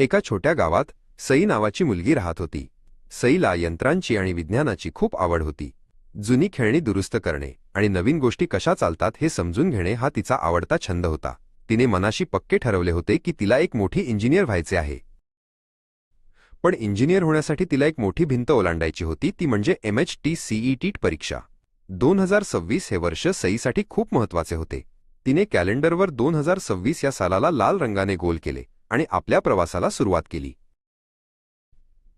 एका छोट्या गावात सई नावाची मुलगी राहत होती. सईला यंत्रांची आणि विज्ञानाची खूप आवड होती. जुनी खेळणी दुरुस्त करणे आणि नवीन गोष्टी कशा चालतात हे समजून घेणे हा तिचा आवडता छंद होता. तिने मनाशी पक्के ठरवले होते की तिला एक मोठी इंजिनियर व्हायचे आहे. पण इंजिनियर होण्यासाठी तिला एक मोठी भिंत ओलांडायची होती, ती म्हणजे MHT-CET परीक्षा. 2026 हे वर्ष सईसाठी खूप महत्त्वाचे होते. तिने कॅलेंडरवर 2026 या सालाला लाल रंगाने गोल केले आणि आपल्या प्रवासाला सुरुवात केली.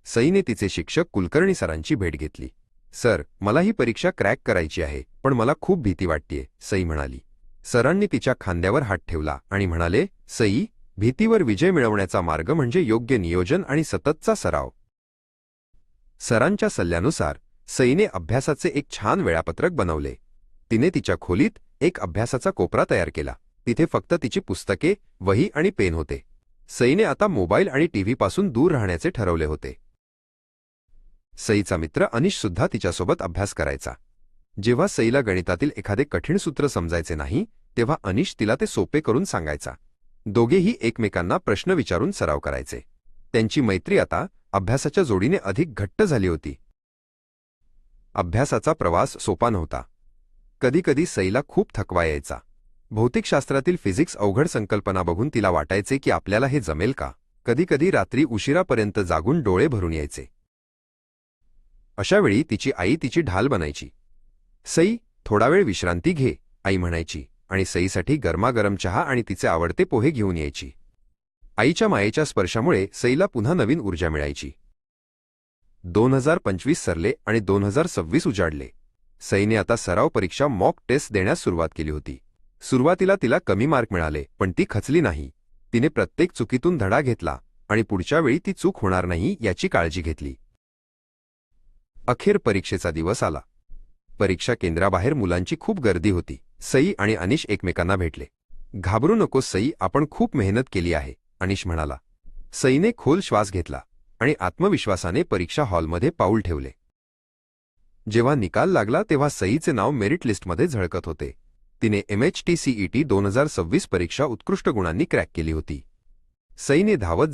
सईने तिचे शिक्षक कुलकर्णी सरांची भेट घेतली. सर, मला ही परीक्षा क्रॅक करायची आहे, पण मला खूप भीती वाटतेय, सई म्हणाली. सरांनी तिच्या खांद्यावर हात ठेवला आणि म्हणाले, सई, भीतीवर विजय मिळवण्याचा मार्ग म्हणजे योग्य नियोजन आणि सततचा सराव. सरांच्या सल्ल्यानुसार सईने अभ्यासाचे एक छान वेळापत्रक बनवले. तिने तिच्या खोलीत एक अभ्यासाचा कोपरा तयार केला. तिथे फक्त तिची पुस्तके, वही आणि पेन होते. सईने आता मोबाईल आणि टीव्हीपासून दूर राहण्याचे ठरवले होते. सईचा मित्र अनिश सुद्धा तिच्यासोबत अभ्यास करायचा. जेव्हा सईला गणितातील एखादे कठीण सूत्र समजायचे नाही, तेव्हा अनिश तिला ते सोपे करून सांगायचा. दोघेही एकमेकांना प्रश्न विचारून सराव करायचे. त्यांची मैत्री आता अभ्यासाच्या जोडीने अधिक घट्ट झाली होती. अभ्यासाचा प्रवास सोपा नव्हता. कधीकधी सईला खूप थकवा यायचा. भौतिकशास्त्रातील फिजिक्स अवघड संकल्पना बघून तिला वाटायचे की आपल्याला हे जमेल का. कधीकधी रात्री उशिरापर्यंत जागून डोळे भरून यायचे. अशावेळी तिची आई तिची ढाल बनायची. सई, थोडा वेळ विश्रांती घे, आई म्हणायची आणि सईसाठी गरमागरम चहा आणि तिचे आवडते पोहे घेऊन यायची. आईच्या मायेच्या स्पर्शामुळे सईला पुन्हा नवीन ऊर्जा मिळायची. 2025 सरले आणि 2026 उजाडले. सईने आता सराव परीक्षा मॉक टेस्ट देण्यास सुरुवात केली होती. सुरुवातीला तिला कमी मार्क मिळाले, पण ती खचली नाही. तिने प्रत्येक चुकीतून धडा घेतला आणि पुढच्या वेळी ती चूक होणार नाही याची काळजी घेतली. अखेर परीक्षेचा दिवस आला. परीक्षा केंद्राबाहेर मुलांची खूप गर्दी होती. सई आणि अनिश एकमेकांना भेटले. घाबरू नकोस सई, आपण खूप मेहनत केली आहे, अनिश म्हणाला. सईने खोल श्वास घेतला आणि आत्मविश्वासाने परीक्षा हॉलमध्ये पाऊल ठेवले. जेव्हा निकाल लागला तेव्हा सईचे नाव मेरिट लिस्टमध्ये झळकत होते. तिने MHT-CET 2026 परीक्षा उत्कृष्ट गुणांनी क्रॅक केली होती. सईने धावत